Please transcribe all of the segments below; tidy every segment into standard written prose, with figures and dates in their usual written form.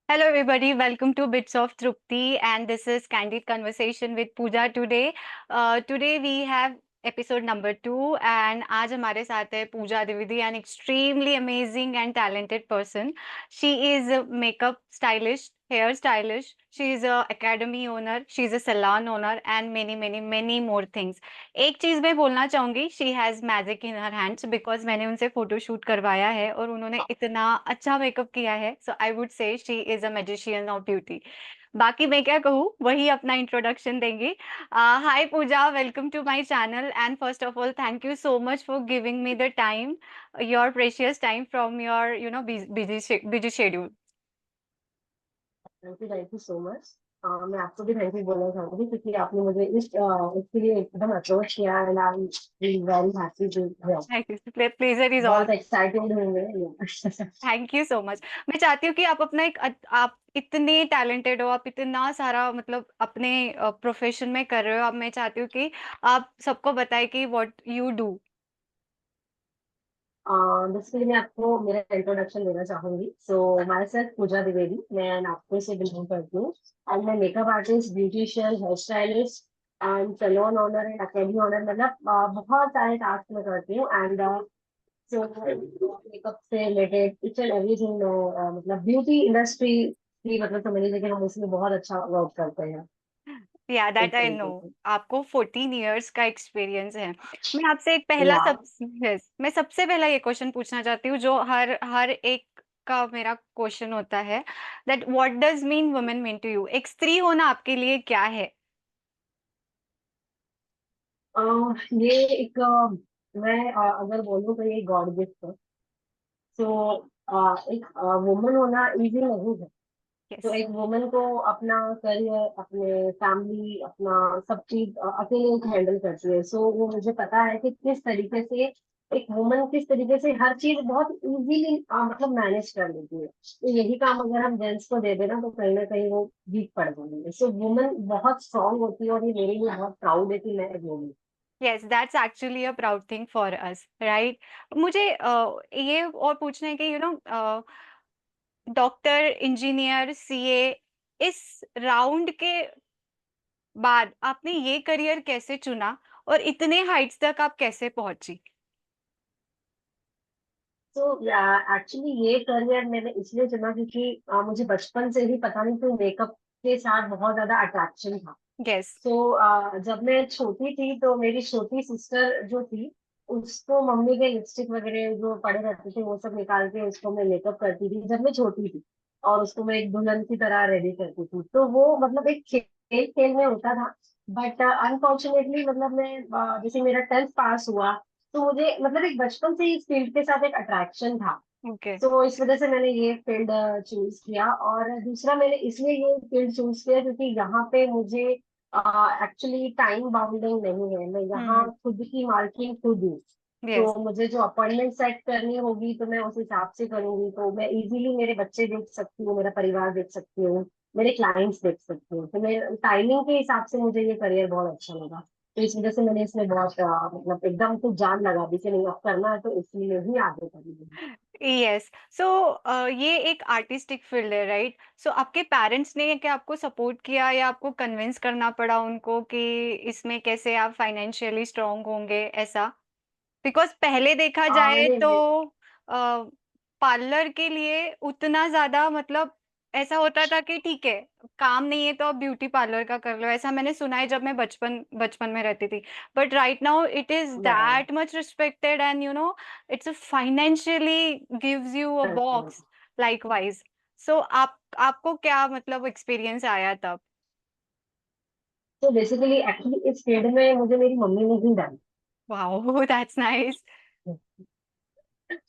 Hello, everybody. Welcome to Bits of Trupti, and this is Candid Conversation with Pooja today. Today we have episode number 2, and आज हमारे साथ है पूजा Dwivedi, an extremely amazing and talented person. She is a makeup stylist, hair stylist. She is a academy owner. She is a salon owner, and many more things. एक चीज मैं बोलना चाहूंगी, she has magic in her hands because मैंने उनसे photo shoot करवाया है और उन्होंने इतना अच्छा मेकअप किया है, so I would say she is a magician of beauty. बाकी मैं क्या कहूँ, वही अपना इंट्रोडक्शन देंगी. Hi Pooja, welcome to my channel and first of all thank you so much for giving me the time, your precious time from your busy schedule. Thank you so much. मैं आपको भी थैंक यू बोलना चाहूंगी क्योंकि आपने मुझे इसके लिए एकदम अप्रोच किया and I am very happy to here. Thank you, pleasure is all. बहुत एक्साइटेड हूँ मैं। Thank you so much. मैं चाहती हूँ कि आप अपना आप इतने टैलेंटेड हो, आप इतना सारा मतलब अपने प्रोफेशन में कर रहे हो. अब मैं चाहती हूँ कि आप सबको बताएं कि व्हाट यू डू. बेसिकली मैं आपको मेरा इंट्रोडक्शन देना चाहूंगी। सो माई सेल्फ पूजा द्विवेदी, मैं नागपुर से बिलोंग करती हूँ एंड मैं makeup artist, beautician, hair stylist and salon owner and academy owner, मतलब बहुत सारे टास्क मैं करती हूँ एंड सो मेकअप से रिलेटेड इच एंड एवरीथिंग। मतलब ब्यूटी इंडस्ट्री की मतलब समझ लीजिए कि हम उसमें बहुत अच्छा वर्क करते हैं या दैट एक आई नो. तरीके से। आपको 14 इयर्स का एक्सपीरियंस है. मैं आपसे एक पहला या सब yes, मैं सबसे पहला ये क्वेश्चन पूछना चाहती हूँ जो हर हर एक का मेरा क्वेश्चन होता है, that what does mean women mean to you. एक स्त्री होना आपके लिए क्या है? ये एक मैं अगर बोलूँ तो ये गॉड गिफ्ट है। तो एक वुमन होना इजी नहीं है। तो यस. एक वुमन को अपना करियर, अपने फैमिली, अपना सब चीज अकेले हैंडल करती है। सो वो मुझे पता है कि किस तरीके से एक वुमन किस तरीके से हर चीज बहुत इजीली मतलब मैनेज कर लेती है। तो यही काम अगर हम जेंट्स को दे देना तो कहीं ना कहीं वो वीक पड़ जाएंगे। सो वुमन बहुत स्ट्रांग होती है और ये मेरे लिए बहुत प्राउड है कि मैं एक woman. Yes, that's actually a proud thing for us, right. मुझे ये और पूछना है कि डॉक्टर, इंजीनियर, सीए, इस राउंड के बाद आपने ये करियर कैसे चुना और इतने हाइट्स तक आप कैसे पहुंची? तो एक्चुअली ये करियर मैंने इसलिए चुना क्योंकि मुझे बचपन से ही पता नहीं क्यों मेकअप के साथ बहुत ज्यादा अट्रैक्शन था। यस. जब मैं छोटी थी तो मेरी छोटी सिस्टर जो थी, उसको मम्मी के लिपस्टिक वगैरह जो पड़े रहते थे वो सब निकाल के उसको मैं मेकअप करती थी जब मैं छोटी थी। और उसको मैं एक दुल्हन की तरह रेडी करती थी। तो वो मतलब एक खेल खेल में होता था। बट अनफॉर्चुनेटली मतलब मैं जैसे मेरा 10th पास हुआ तो मुझे मतलब एक बचपन से ही इस फील्ड के साथ एक अट्रैक्शन था। ओके. तो इस वजह से मैंने ये फील्ड चूज किया। और दूसरा मैंने इसलिए ये फील्ड चूज किया क्योंकि यहाँ पे मुझे एक्चुअली टाइम बाउंडिंग नहीं है। मैं यहाँ हम्म. खुद की मालकिन खुद हूँ। यस. तो मुझे जो अपॉइंटमेंट सेट करनी होगी तो मैं उस हिसाब से करूंगी। तो मैं इजीली मेरे बच्चे देख सकती हूँ, मेरा परिवार देख सकती हूँ, मेरे क्लाइंट्स देख सकती हूँ। तो मैं टाइमिंग के हिसाब से मुझे ये करियर बहुत अच्छा लगा। तो इस वजह से मैंने इसमें बहुत मतलब एकदम तो जान लगा दी कि नहीं अब करना है तो इसलिए ही आगे करूंगी। यस. सो ये एक आर्टिस्टिक फील्ड है, राइट. सो आपके पेरेंट्स ने क्या आपको सपोर्ट किया या आपको कन्विंस करना पड़ा उनको कि इसमें कैसे आप फाइनेंशियली स्ट्रांग होंगे, ऐसा? बिकॉज पहले देखा जाए नहीं तो नहीं। पार्लर के लिए उतना ज्यादा मतलब ऐसा होता था कि ठीक है, काम नहीं है तो आप ब्यूटी पार्लर का कर लो, ऐसा मैंने सुना है जब मैं बचपन बचपन में रहती थी. But right now it is yeah that much respected and it's financially gives you a box likewise. So आप आपको क्या मतलब एक्सपीरियंस आया तब? तो बेसिकली एक्चुअली इस फील्ड में मुझे मेरी मम्मी ने ही डाली। Wow, that's nice.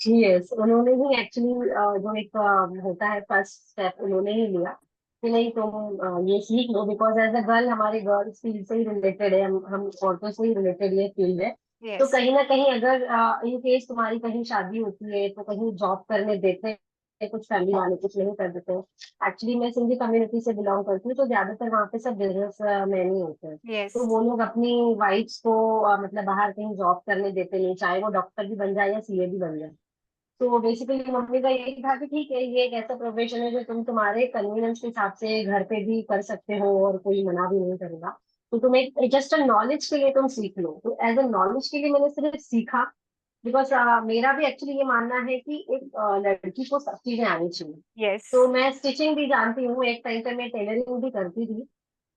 यस, उन्होंने ही एक्चुअली जो एक होता है फर्स्ट स्टेप उन्होंने ही लिया कि नहीं तुम ये सीख लो। बिकॉज एज अ गर्ल हमारे गर्ल्स फील्ड से ही रिलेटेड है, हम औरतों से ही रिलेटेड ये फील्ड है। तो यस. कहीं ना कहीं अगर इन केस तुम्हारी कहीं शादी होती है तो कहीं जॉब करने देते हैं कुछ फैमिली वाले, कुछ नहीं कर देते हैं। एक्चुअली मैं सिंधी कम्युनिटी से बिलोंग करती हूँ तो ज्यादातर वहाँ पे सब बिजनेस मैन ही होते हैं। यस. तो वो लोग अपनी वाइफ्स को मतलब बाहर कहीं जॉब करने देते नहीं, चाहे वो डॉक्टर भी बन जाए या सीए भी बन जाए। तो बेसिकली मम्मी का यही था कि ठीक है, ये एक ऐसा प्रोफेशन है जो तुम तुम्हारे कन्वीनियंस के हिसाब से घर पे भी कर सकते हो और कोई मना भी नहीं करेगा। तो तुम एक जस्ट नॉलेज के लिए तुम सीख लो। तो एज अ नॉलेज के लिए मैंने सिर्फ सीखा। बिकॉज मेरा भी एक्चुअली ये मानना है कि एक लड़की को सब चीजें आनी चाहिए। यस। तो मैं स्टिचिंग भी जानती हूँ, एक टाइम पे मैं टेलरिंग भी करती थी।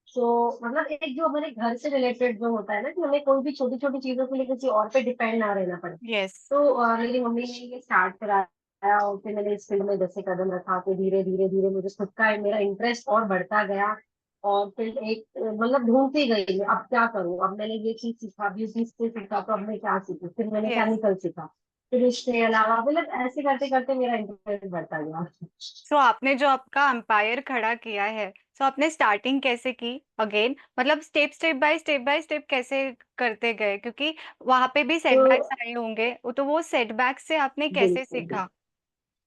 तो मतलब एक जो हमारे घर से रिलेटेड जो होता है ना, कि हमें कोई भी छोटी छोटी चीजों के लिए किसी और पे डिपेंड ना रहना पड़े। यस। तो मेरी मम्मी ने ये स्टार्ट कराया और फिर मैंने इस फील्ड में जैसे कदम रखा, तो धीरे धीरे धीरे मुझे खुद का मेरा इंटरेस्ट और बढ़ता गया। और फिर एक मतलब ढूंढती गई मैं अब क्या करूं। अब मैंने ये चीज सीखा, ब्यूटी से सीखा, तो अब मैं क्या सीखूं। फिर मैंने यस। केमिकल सीखा। फिर इसके अलावा मतलब ऐसे करते करते मेरा इंटरेस्ट बढ़ता गया। सो आपने जो आपका एम्पायर खड़ा किया है, सो आपने स्टार्टिंग कैसे की अगेन, मतलब स्टेप बाय स्टेप कैसे करते गए, क्योंकि वहां पे भी तो सेटबैक्स आए होंगे, तो वो सेटबैक्स से आपने कैसे बिल्कुल बिल्कुल। सीखा,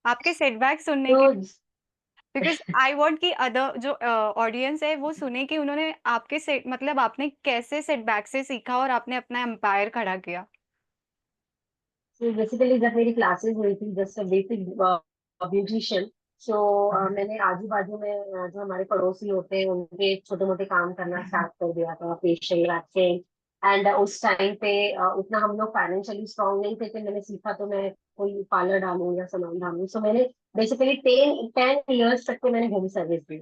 आपके सेटबैक सुनने तो के, बिकॉज आई वांट कि अदर जो ऑडियंस है वो सुने कि उन्होंने आपके सेट मतलब आपने कैसे सेटबैक से सीखा और आपने अपना एम्पायर खड़ा किया। बेसिकली जब मेरी क्लासेस हुई थी जस्ट बेसिक ब्यूटिशियन। सो मैंने आजू बाजू में जो हमारे पड़ोसी होते हैं उनके छोटे मोटे काम करना स्टार्ट कर दिया था, फेशियल वैक्सिंग। एंड उस टाइम पे उतना हम लोग फाइनेंशियली स्ट्रांग नहीं थे कि मैंने सीखा तो मैं कोई पार्लर डालूं या सामान डालूं। सो मैंने बेसिकली 10 10 ईयर्स तक के मैंने होम सर्विस दी।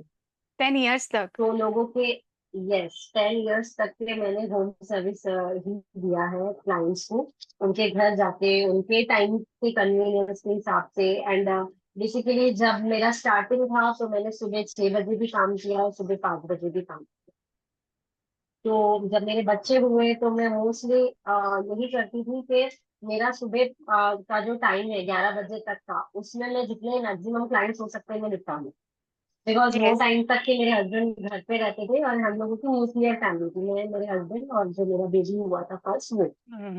10 इयर्स तक। तो लोगों के, यस, 10 ईयर्स तक के मैंने होम सर्विस ही दिया है क्लाइंट्स को। उनके घर जाके उनके टाइम के कन्वीनियंस के हिसाब से। एंड बेसिकली जब मेरा स्टार्टिंग था तो मैंने सुबह 6 बजे भी काम किया और सुबह 5 बजे भी काम किया। तो जब मेरे बच्चे हुए तो मैं मोस्टली यही करती थी कि मेरा सुबह का जो टाइम है 11 बजे तक का, उसमें मैं जितने मैक्सिमम क्लाइंट्स हो सकते हैं मैं निपटा लूं। बिकॉज वो यस। टाइम तक के मेरे हस्बैंड घर पे रहते थे और हम लोगों की न्यूक्लियर फैमिली थी, मैं, मेरे हस्बैंड और जो मेरा बेबी हुआ था फर्स्ट वो।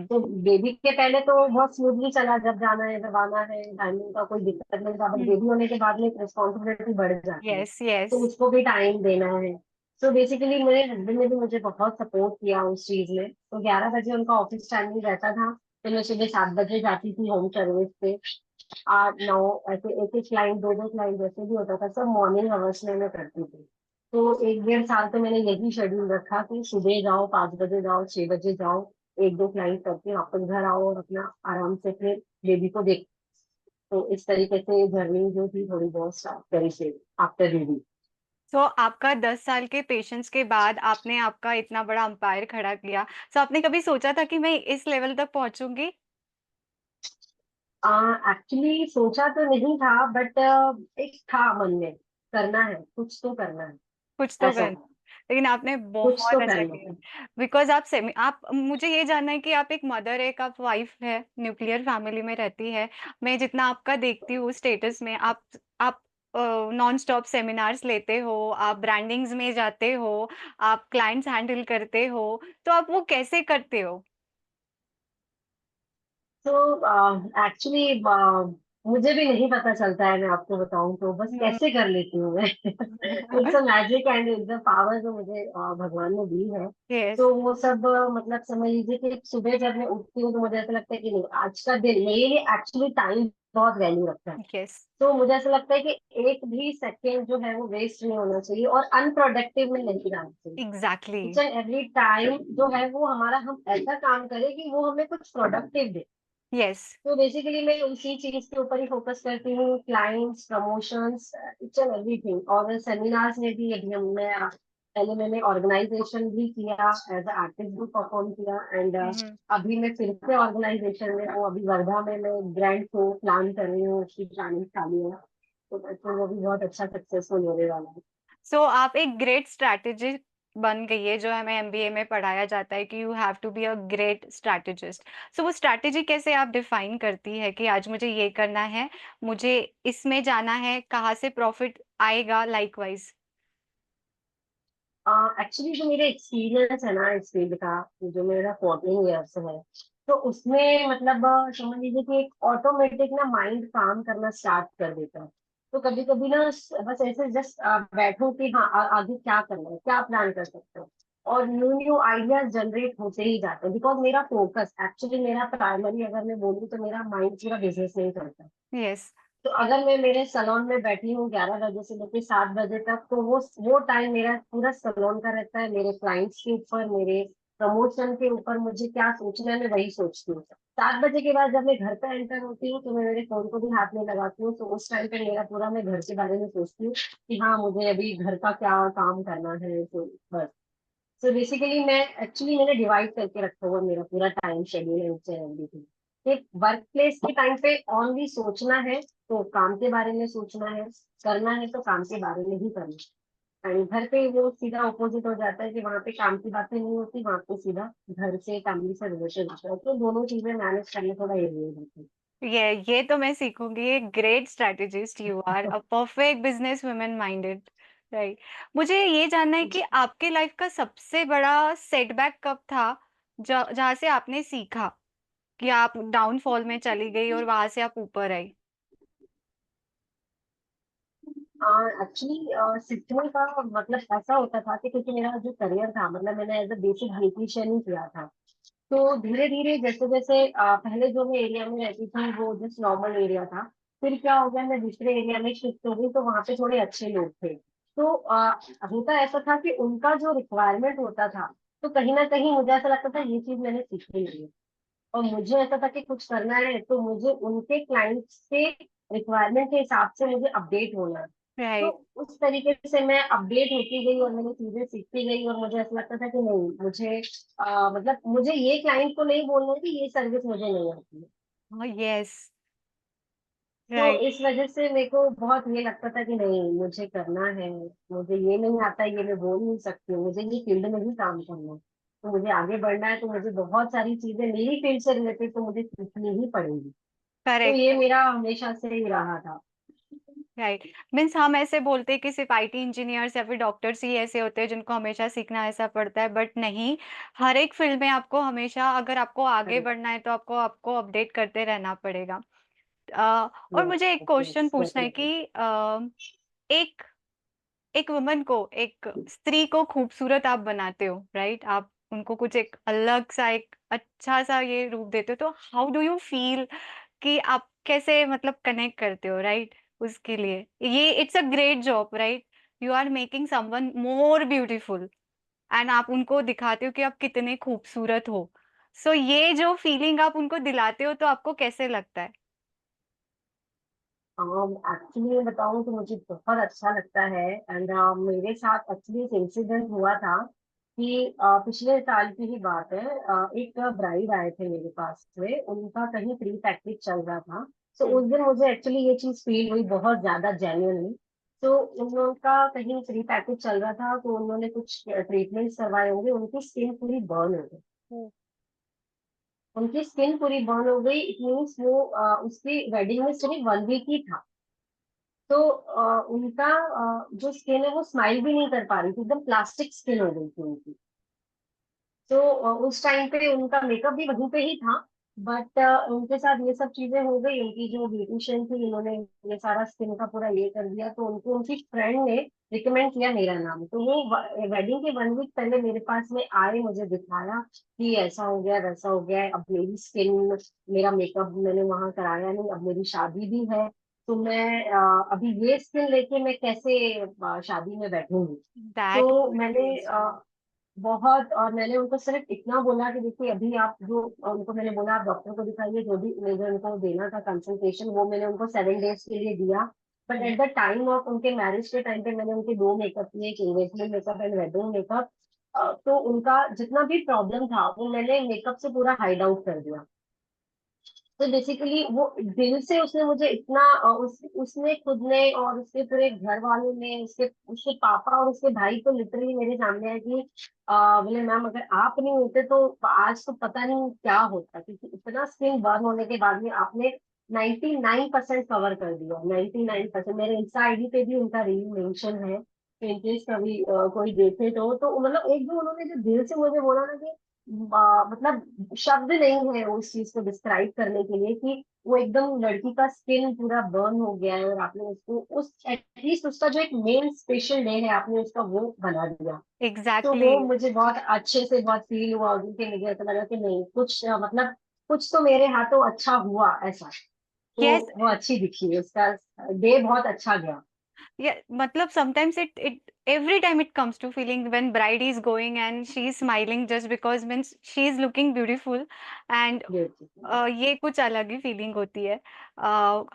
तो बेबी के पहले तो बहुत स्मूथली चला, जब जाना है जब आना है टाइमिंग का कोई दिक्कत नहीं था। बट बेबी होने के बाद में एक रिस्पॉन्सिबिलिटी बढ़ जाती है, यस। यस। तो उसको भी टाइम देना है। तो बेसिकली मेरे हस्बैंड ने भी मुझे बहुत सपोर्ट किया उस चीज में। तो 11 बजे उनका ऑफिस टाइमिंग रहता था, तो मैं सुबह 7 बजे जाती थी होम सर्विस पे। 8 9 ऐसे एक एक क्लाइंट, दो दो क्लाइंट जैसे भी होता था, सब मॉर्निंग आवर्स में मैं करती थी। तो 1 1.5 साल तो मैंने यही शेड्यूल रखा कि सुबह जाओ, 5 बजे जाओ, 6 बजे जाओ, एक दो क्लाइंट करके वापस घर आओ और अपना आराम से फिर बेबी को देख। तो इस तरीके से जर्नी जो थी थोड़ी बहुत स्टार्ट करी थी आफ्टर बेबी। सो आपका 10 साल के पेशेंस के बाद आपने आपका इतना बड़ा एम्पायर खड़ा किया, सो आपने कभी सोचा था कि मैं इस लेवल तक पहुंचूंगी? एक्चुअली सोचा तो नहीं था, बट एक था मन में, करना है, कुछ तो करना है, कुछ तो ऐसा करना, था। लेकिन आपने कुछ बहुत तो अच्छा करना किया। है। बिकॉज आप सेमी आप मुझे ये जानना है कि आप एक मदर है, एक आप वाइफ है, न्यूक्लियर फैमिली में रहती है। मैं जितना आपका देखती हूँ स्टेटस में, आप नॉन स्टॉप सेमिनार्स लेते हो, आप ब्रांडिंग्स में जाते हो, आप क्लाइंट्स हैंडल करते हो, तो आप वो कैसे करते हो? तो एक्चुअली मुझे भी नहीं पता चलता है, मैं आपको बताऊं तो बस कैसे कर लेती हूँ मैं। It's a magic and it's a power जो मुझे भगवान ने दी है। यस। तो वो सब मतलब समझ लीजिए कि सुबह जब मैं उठती हूँ तो मुझे ऐसा लगता है कि नहीं, आज का दिन मेरे लिए एक्चुअली टाइम बहुत वैल्यू रखता है। यस। तो मुझे ऐसा लगता है कि एक भी सेकेंड जो है वो वेस्ट नहीं होना चाहिए और अनप्रोडक्टिव में नहीं जाना चाहिए। Exactly. Each and every time जो है वो हमारा, हम ऐसा काम करें कि वो हमें कुछ प्रोडक्टिव दे। यस। तो बेसिकली मैं उसी चीज के ऊपर ही फोकस करती हूँ, clients, promotions, etch and everything. और सेमिनार्स में भी अभी हम मैं पहले मैंने ऑर्गेनाइजेशन भी किया, एज आर्टिस्ट भी परफॉर्म किया। एंड अभी मैं फिर से ऑर्गेनाइजेशन में हूँ, अभी वर्धा में मैं ग्रैंड शो प्लान कर रही हूँ, उसकी प्लानिंग चालू है। तो वो भी बहुत अच्छा सक्सेसफुल होने वाला है। सो आप एक ग्रेट स्ट्रैटेजिस्ट बन गई है, जो हमें एमबीए में पढ़ाया जाता है कि you have to be a great strategist. So वो स्ट्रैटेजी कैसे आप डिफाइन करती है कि आज मुझे ये करना है, मुझे इसमें जाना है, कहाँ से प्रॉफिट आएगा, लाइकवाइज? एक्चुअली जो मेरा एक्सपीरियंस है ना इस फील्ड का, जो मेरा 14 ईयर्स है, तो उसमें मतलब समझ लीजिए कि एक ऑटोमेटिक ना माइंड काम करना स्टार्ट कर देता है। तो कभी कभी ना बस ऐसे जस्ट बैठो कि हाँ आगे क्या करना है, क्या प्लान कर सकते हो। और न्यू न्यू आइडियाज जनरेट होते ही जाते हैं, बिकॉज मेरा फोकस एक्चुअली, मेरा प्राइमरी अगर मैं बोलूँ तो मेरा माइंड पूरा बिजनेस में ही करता है। यस। तो अगर मैं मेरे सैलून में बैठी हूँ 11 बजे से लेकर 7 बजे तक, तो वो टाइम मेरा पूरा सैलून का रहता है, मेरे क्लाइंट्स के ऊपर, मेरे प्रमोशन के ऊपर मुझे क्या सोचना है मैं वही सोचती हूँ। 7 बजे के बाद जब मैं घर पे एंटर होती हूँ तो मैं मेरे फोन को भी हाथ में लगाती हूँ, तो उस टाइम पे मेरा पूरा मैं घर के बारे में सोचती हूँ कि हाँ मुझे अभी घर का क्या काम करना है, तो बस। सो बेसिकली मैं एक्चुअली मैंने डिवाइड करके रखा हुआ मेरा पूरा टाइम शेड्यूल है उससे एवरीथिंग। एक वर्क प्लेस के टाइम पे ओनली सोचना है तो काम के बारे में सोचना है, करना है तो काम के बारे में ही करना है। एंड घर पे वो सीधा ऑपोजिट हो जाता है कि वहाँ पे काम की बातें नहीं होती, वहाँ पे सीधा घर से फैमिली से रिलेशन होता है, तो दोनों चीजें मैनेज करना थोड़ा इजी हो जाता है। ये तो मैं सीखूंगी। ये great strategist, you are a perfect business women minded. Right. मुझे ये जानना है कि आपके लाइफ का सबसे बड़ा सेटबैक कब था, जहाँ से आपने सीखा कि आप डाउनफॉल में चली गई और वहां से आप ऊपर आई। एक्चुअली सीखने का मतलब ऐसा होता था कि क्योंकि मेरा जो करियर था, मतलब मैंने एज अ बेसिक ब्यूटिशियन ही किया था। तो धीरे धीरे जैसे जैसे पहले जो मैं एरिया में रहती थी वो जस्ट नॉर्मल एरिया था। फिर क्या हो गया, मैं दूसरे एरिया में शिफ्ट हो गई, तो वहां पे थोड़े अच्छे लोग थे। तो होता ऐसा था कि उनका जो रिक्वायरमेंट होता था, तो कहीं ना कहीं मुझे ऐसा लगता था ये चीज मैंने सीखनी है। और मुझे ऐसा था कि कुछ करना है तो मुझे उनके क्लाइंट से रिक्वायरमेंट के हिसाब से मुझे अपडेट होना है। तो राइट। उस तरीके से मैं अपडेट होती गई और मैंने चीजें सीखती गई, और मुझे ऐसा लगता था कि नहीं मुझे मतलब मुझे ये क्लाइंट को नहीं बोलना है कि ये सर्विस मुझे नहीं आती है। यस। तो राइट। इस वजह से मेरे को बहुत ये लगता था कि नहीं मुझे करना है, मुझे ये नहीं आता, ये मैं बोल नहीं सकती हूँ, मुझे ये फील्ड में ही काम करना है। तो मुझे आगे बढ़ना है तो मुझे बहुत सारी चीजें मेरी फील्ड से रिलेटेड तो मुझे सीखनी ही पड़ेगी। तो करेक्ट। ये मेरा हमेशा से ही रहा था। राइट। मीन्स हम ऐसे बोलते हैं कि सिर्फ आईटी इंजीनियर्स या फिर डॉक्टर्स ही ऐसे होते हैं जिनको हमेशा सीखना ऐसा पड़ता है, बट नहीं। हर एक फील्ड में आपको हमेशा, अगर आपको आगे करेक्ट। बढ़ना है तो आपको आपको अपडेट करते रहना पड़ेगा। और मुझे एक यस क्वेश्चन यस पूछना है डेफिनेटली। कि एक एक वुमन को, एक स्त्री को खूबसूरत आप बनाते हो, राइट? आप उनको कुछ एक अलग सा, एक अच्छा सा ये रूप देते हो, तो हाउ डू यू फील कि आप कैसे मतलब कनेक्ट करते हो, राइट? उसके लिए ये it's a great job, right? You are making someone more beautiful and आप उनको दिखाते हो कि आप कितने खूबसूरत हो। सो ये जो फीलिंग आप उनको दिलाते हो तो आपको कैसे लगता है? एक्चुअली मैं बताऊं तो मुझे बहुत अच्छा लगता है। एंड मेरे साथ एक्चुअली एक इंसिडेंट हुआ था कि पिछले साल की ही बात है। एक ब्राइड आए थे मेरे पास में, उनका कहीं प्री पैकेज चल रहा था। तो हुँ। उस दिन मुझे एक्चुअली ये चीज फील हुई बहुत ज्यादा जेन्युइनली। तो उनका कहीं प्री पैकेज चल रहा था, तो उन्होंने कुछ ट्रीटमेंट करवाए होंगे, उनकी स्किन पूरी बर्न हो गई। हुँ। उनकी स्किन पूरी बर्न हो गई, इट मीन्स वो उसकी वेडिंग में सिर्फ 1 वीक ही था। तो उनका जो स्किन है वो स्माइल भी नहीं कर पा रही थी, एकदम प्लास्टिक स्किन हो गई थी उनकी। तो उस टाइम पे उनका मेकअप भी वहीं पे ही था। बट उनके साथ ये सब चीजें हो गई, उनकी जो ब्यूटिशियन थी उन्होंने ये सारा स्किन का पूरा ये कर दिया, तो उनको उनकी फ्रेंड ने रिकमेंड किया मेरा नाम। तो वो वेडिंग के 1 वीक पहले मेरे पास में आए, मुझे दिखाया कि ऐसा हो गया वैसा हो गया है, अब मेरी स्किन, मेरा मेकअप मैंने वहां कराया नहीं, अब मेरी शादी भी है, तो मैं अभी ये स्किन लेके मैं कैसे शादी में बैठूंगी। दैट तो वुड बी मैंने बहुत, और मैंने उनको सिर्फ इतना बोला कि देखिए अभी आप जो, उनको मैंने बोला आप डॉक्टर को दिखाइए, जो भी मुझे उनको देना था कंसल्टेशन वो मैंने उनको 7 डेज के लिए दिया। But at the time of उनके मैरिज के टाइम पे मैंने उनके दो मेकअप किए, एक engagement makeup and wedding makeup. तो उनका जितना भी प्रॉब्लम था वो मैंने मेकअप से पूरा हाइड आउट कर दिया। तो बेसिकली वो दिल से उसने मुझे इतना उसने खुद ने और उसके पूरे घर वालों ने, उसके उसके पापा और उसके भाई तो लिटरली मेरे सामने है कि बोले मैम अगर आप नहीं होते तो आज तो पता नहीं क्या होता, क्योंकि इतना स्किन बर्न होने के बाद में आपने 99% कवर कर दिया। 99% मेरे इंस्टा आईडी पे भी उनका रील मेंशन है, तो इनकेस कभी कोई देखे तो मतलब एक जो उन्होंने जो दिल से मुझे बोला ना कि मतलब शब्द नहीं है उस चीज को डिस्क्राइब करने के लिए कि वो एकदम लड़की का स्किन पूरा बर्न हो गया है और आपने उसको उस एटलीस्ट उसका जो एक मेन स्पेशल डे है आपने उसका वो बना दिया। तो एग्जैक्टली। वो मुझे बहुत अच्छे से बहुत फील हुआ उस दिन के मुझे ऐसा लगा कि नहीं कुछ मतलब कुछ तो मेरे हाथों अच्छा हुआ ऐसा। तो यस। वो अच्छी दिखी उसका डे बहुत अच्छा गया। Yeah, matlab sometimes it every time it comes to feeling when bride is going and she is smiling just because means she is looking beautiful and Beautiful. ये कुछ अलग ही फीलिंग होती है।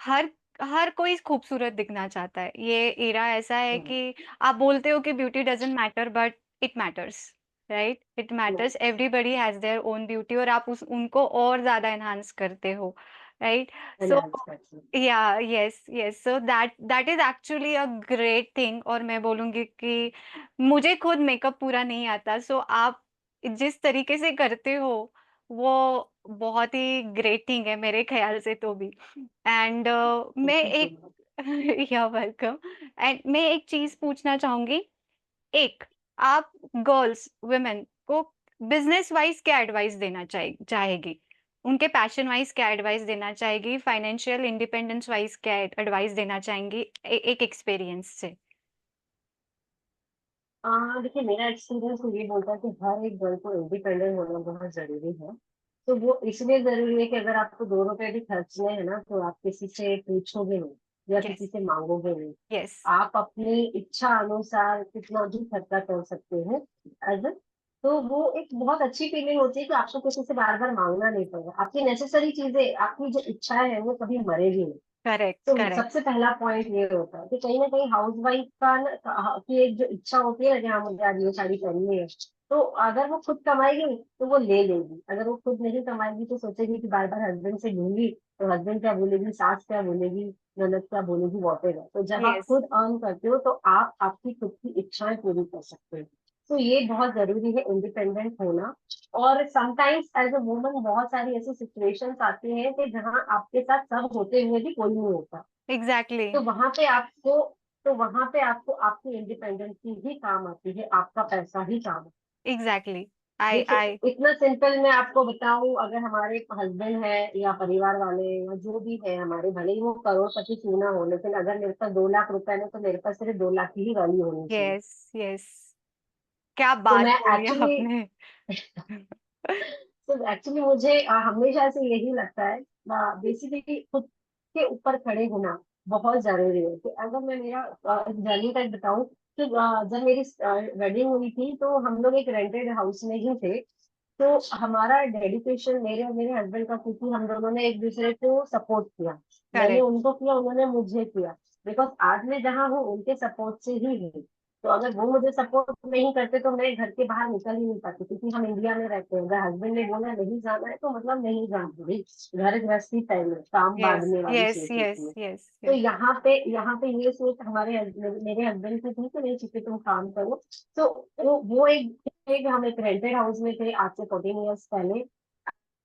हर हर कोई खूबसूरत दिखना चाहता है। ये एरा ऐसा है हम्म, कि आप बोलते हो कि beauty doesn't matter but it matters, right? It matters, yes, everybody has their own beauty और आप उस उनको और ज्यादा एनहांस करते हो, राइट? सो enhance करती या yes yes, so that is actually a great thing. और मैं बोलूंगी कि मुझे खुद मेकअप पूरा नहीं आता, सो आप जिस तरीके से करते हो वो बहुत ही ग्रेट थिंग है मेरे ख्याल से तो भी। एंड मैं एक है। या वेलकम। एंड मैं एक चीज पूछना चाहूंगी। एक, आप गर्ल्स वुमेन को बिजनेस वाइज क्या एडवाइस देना चाहेगी? उनके पैशन वाइज क्या एडवाइस देना चाहेगी? फाइनेंशियल इंडिपेंडेंस वाइज क्या एडवाइस देना चाहेंगी? एक एक्सपीरियंस से। देखिए मेरा एक्सपीरियंस तो ये बोलता है कि हर एक गर्ल को इंडिपेंडेंट होना बहुत जरूरी है। तो वो इसलिए जरूरी है कि अगर आपको 2 रुपए भी खर्चने हैं ना तो आप किसी से पूछोगे नहीं या किसी यस से मांगोगे नहीं। यस आप अपनी इच्छा अनुसार कितना भी खर्चा कर सकते हैं एज तो वो एक बहुत अच्छी फीलिंग होती है कि आपको किसी से बार बार मांगना नहीं पड़ेगा। आपकी नेसेसरी चीजें आपकी जो इच्छाएं हैं वो कभी मरेगी नहीं। करेक्ट तो करेक्ट। सबसे पहला पॉइंट ये होता है कि कहीं ना कहीं हाउस वाइफ का की एक जो इच्छा होती है ना कि हाँ मुझे आज ये साड़ी पहननी है। तो अगर वो खुद कमाएगी तो वो ले लेगी। अगर वो खुद नहीं कमाएगी तो सोचेगी कि बार बार हस्बैंड से लूंगी तो हस्बैंड क्या बोलेगी सास क्या बोलेगी ननद क्या बोलेगी वॉटेवर। तो जब आप यस खुद अर्न करते हो तो आप आपकी खुद की इच्छाएं पूरी कर सकते हो। तो ये बहुत जरूरी है इंडिपेंडेंट होना। और समटाइम्स एज अ वुमन बहुत सारी ऐसी सिचुएशंस आती हैं कि जहाँ आपके साथ सब होते हुए भी कोई नहीं होता। एग्जैक्टली तो वहां पे आपको तो वहां पे आपको आपकी इंडिपेंडेंसी ही काम आती है आपका पैसा ही काम आता है। एग्जैक्टली। आई आई देखिए इतना सिंपल मैं आपको बताऊं अगर हमारे हस्बैंड है या परिवार वाले या जो भी है हमारे भले ही वो करोड़पति क्यों ना हो लेकिन अगर मेरे पास 2 लाख रुपए है तो मेरे पास सिर्फ 2 लाख की ही वैल्यू होनी चाहिए। यस यस, क्या तो बात मैं बोली एक्चुअली आपने। तो एक्चुअली मुझे हमेशा से यही लगता है बेसिकली खुद के ऊपर खड़े होना बहुत जरूरी है। कि अगर मैं मेरा जर्नी तक बताऊं तो जब मेरी वेडिंग हुई थी तो हम लोग एक रेंटेड हाउस में ही थे। तो हमारा डेडिकेशन मेरे और मेरे हस्बैंड का क्योंकि हम दोनों ने एक दूसरे को सपोर्ट किया। मैंने करेक्ट। उनको किया उन्होंने मुझे किया। बिकॉज आज मैं जहाँ हूँ उनके सपोर्ट से ही हूँ। तो अगर वो मुझे सपोर्ट नहीं करते तो मैं घर के बाहर निकल ही नहीं पाती क्योंकि हम इंडिया में रहते हैं। अगर हस्बैंड ने बोला नहीं जाना है तो मतलब नहीं जाना भाई। घर गृहस्थी पहले काम यस बांधने वाली यस सोच यस होती है। यस तो यस। यहाँ पे ये सोच हमारे मेरे हस्बैंड की थी कि नहीं ठीक है तुम काम करो। तो वो एक हम एक रेंटेड हाउस में थे आज से 14 ईयर्स पहले।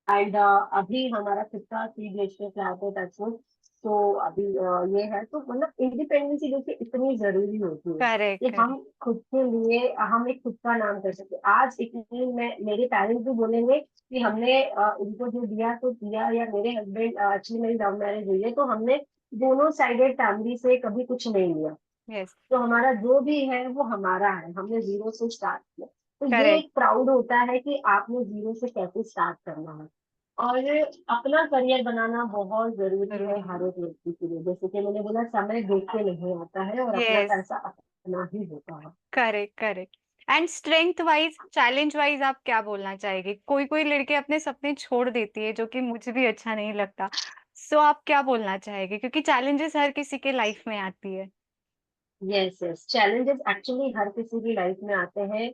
एंड अभी हमारा खुद का 3 BHK फ्लैट है टचवुड। तो अभी ये है तो मतलब इंडिपेंडेंसी देखिए इतनी जरूरी होती है करेक्ट कि हम करेक्ट। खुद के लिए हम एक खुद का नाम कर सकते हैं। आज इतनी मैं मेरे पेरेंट्स भी बोलेंगे कि हमने इनको जो दिया तो दिया या मेरे हस्बैंड एक्चुअली मेरी लव मैरिज हुई है तो हमने दोनों साइडेड फैमिली से कभी कुछ नहीं लिया। यस तो हमारा जो भी है वो हमारा है हमने जीरो से स्टार्ट किया। तो ये करेक्ट। एक प्राउड होता है कि आपने जीरो से कैसे स्टार्ट करना है। और अपना करियर बनाना बहुत जरूरी है जरूरी है। हर एक व्यक्ति के लिए। जैसे कि मैंने बोला समय देख के नहीं आता है और अपना यस पैसा अपना ही होता है। Correct correct. And strength wise challenge wise आप क्या बोलना चाहेंगे? कोई कोई लड़के अपने सपने छोड़ देती है जो कि मुझे भी अच्छा नहीं लगता। सो आप क्या बोलना चाहेंगे, क्योंकि चैलेंजेस हर किसी के लाइफ में आती है। यस यस चैलेंजेस एक्चुअली हर किसी की लाइफ में आते हैं।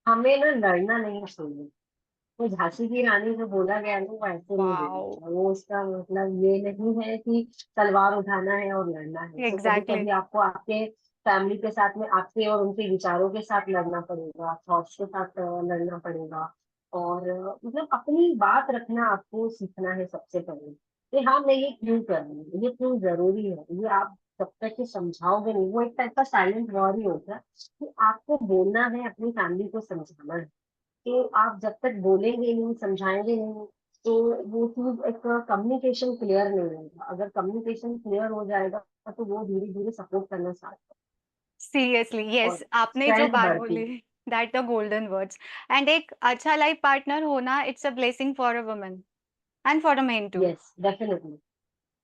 हमें ना लड़ना नहीं चाहिए। तो झांसी की रानी जो बोला गया ना वो ऐसे नहीं बोला वाओ। गया। वो उसका मतलब ये नहीं है कि तलवार उठाना है और लड़ना है। तो कभी एग्जैक्टली। कभी आपको आपके फैमिली के साथ में आपके और उनके विचारों के साथ लड़ना पड़ेगा थॉट्स के साथ लड़ना पड़ेगा। और मतलब अपनी बात रखना आपको सीखना है सबसे पहले कि हाँ मैं ये क्यों कर रही हूँ ये क्यों जरूरी है। ये आप जब तक कि समझाओगे नहीं वो एक टाइप का साइलेंट वॉर ही होता है कि आपको बोलना है अपनी फैमिली को समझाना है। तो आप जब तक बोलेंगे नहीं, समझाएंगे नहीं, तो वो चीज एक कम्युनिकेशन क्लियर नहीं रहेगा। अगर कम्युनिकेशन क्लियर हो जाएगा तो वो धीरे धीरे सपोर्ट करना स्टार्ट सीरियसली और यस, आपने जो स्ट्रेंथ बात बढ़ती बोली that the golden words. And एक अच्छा लाइफ पार्टनर होना it's a blessing for a woman and for a man है। Too. Yes definitely.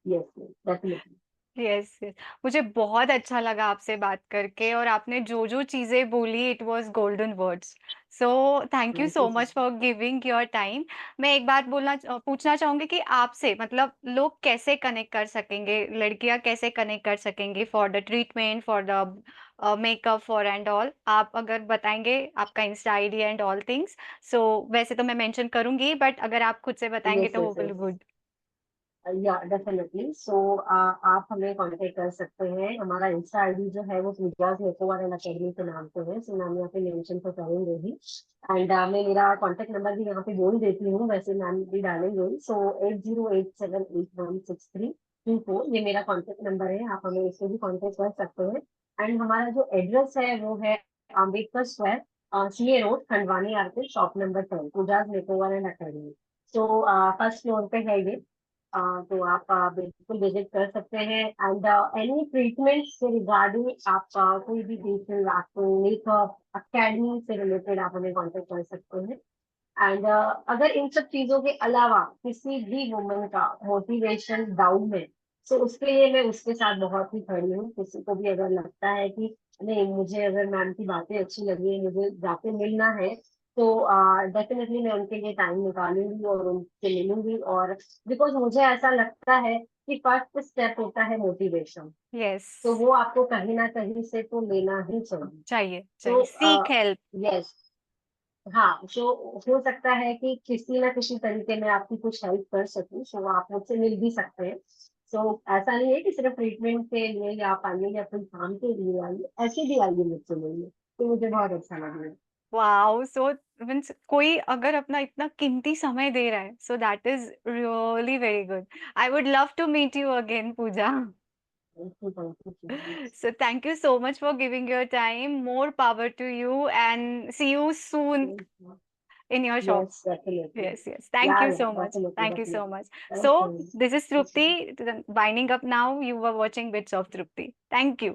Yes definitely. Yes yes, मुझे बहुत अच्छा लगा आपसे बात करके, और आपने जो जो चीजें बोली it was golden words. So thank you thank so you so much for giving your time. मैं एक बात पूछना चाहूंगी कि आपसे मतलब लोग कैसे कनेक्ट कर सकेंगे, लड़कियां कैसे कनेक्ट कर सकेंगे for the treatment, for the makeup, for and all, आप अगर बताएंगे आपका insta ID and all things. So वैसे तो मैं मेंशन करूंगी, बट अगर आप खुद से मच। बताएंगे यस तो वो यस विल यस। गुड। या डेफिनेटली। सो आप हमें कांटेक्ट कर सकते हैं। हमारा इंस्टा आईडी जो है वो पूजाज मेकओवर एंड अकेडमी के नाम पे है। सो मैम यहाँ पे मेंशन तो करेंगे ही। एंड मैं मेरा कांटेक्ट नंबर भी यहाँ पे बोल देती हूँ, वैसे मैम भी डालेंगे। सो 8087816324 ये मेरा कांटेक्ट नंबर है। आप हमें इससे भी कांटेक्ट कर सकते हैं। एंड हमारा जो एड्रेस है वो है Ambedkar square, CA road, Khandwani RK, shop number 10, Pooja's makeover and academy. So first floor पे है ये। तो आप बिल्कुल विजिट कर सकते हैं। एंड एनी ट्रीटमेंट से रिगार्डिंग आप कोई भी फेशियल, आपको मेकअप, अकेडमी से रिलेटेड आप हमें कांटेक्ट कर सकते हैं। एंड अगर इन सब चीजों के अलावा किसी भी वुमन का मोटिवेशन डाउन है, तो उसके लिए मैं उसके साथ बहुत ही खड़ी हूँ। किसी को भी अगर लगता है कि नहीं, मुझे अगर मैम की बातें अच्छी लगी, मुझे जाके मिलना है, तो डेफिनेटली मैं उनके लिए टाइम निकालूंगी और उनसे मिलूंगी। और बिकॉज मुझे ऐसा लगता है कि फर्स्ट स्टेप होता है मोटिवेशन। यस, तो वो आपको कहीं ना कहीं से तो लेना ही चाहिए। चाहिए तो चाहिए सीक हेल्प। यस। हाँ, जो हो सकता है कि किसी ना किसी तरीके में आपकी कुछ हेल्प कर सकूं, सो आप मुझसे मिल भी सकते हैं। सो ऐसा नहीं है कि सिर्फ ट्रीटमेंट के लिए या आप आइए या कोई काम के लिए आइए, ऐसे भी आइए मुझसे मिलिए, तो मुझे बहुत अच्छा लगेगा। वाओ! सो मीन्स कोई अगर अपना इतना कीमती समय दे रहा है, so that is really very good. I would love to meet you again Pooja. Thank you so much. So thank you so much for giving your time. More power to you, and see you soon in your shop. Yes definitely. Yes, yes. Thank या you या so much. Definitely Thank you so definitely. much. Thank So you. this is Trupti winding up now. You were watching Bits of Trupti. Thank you.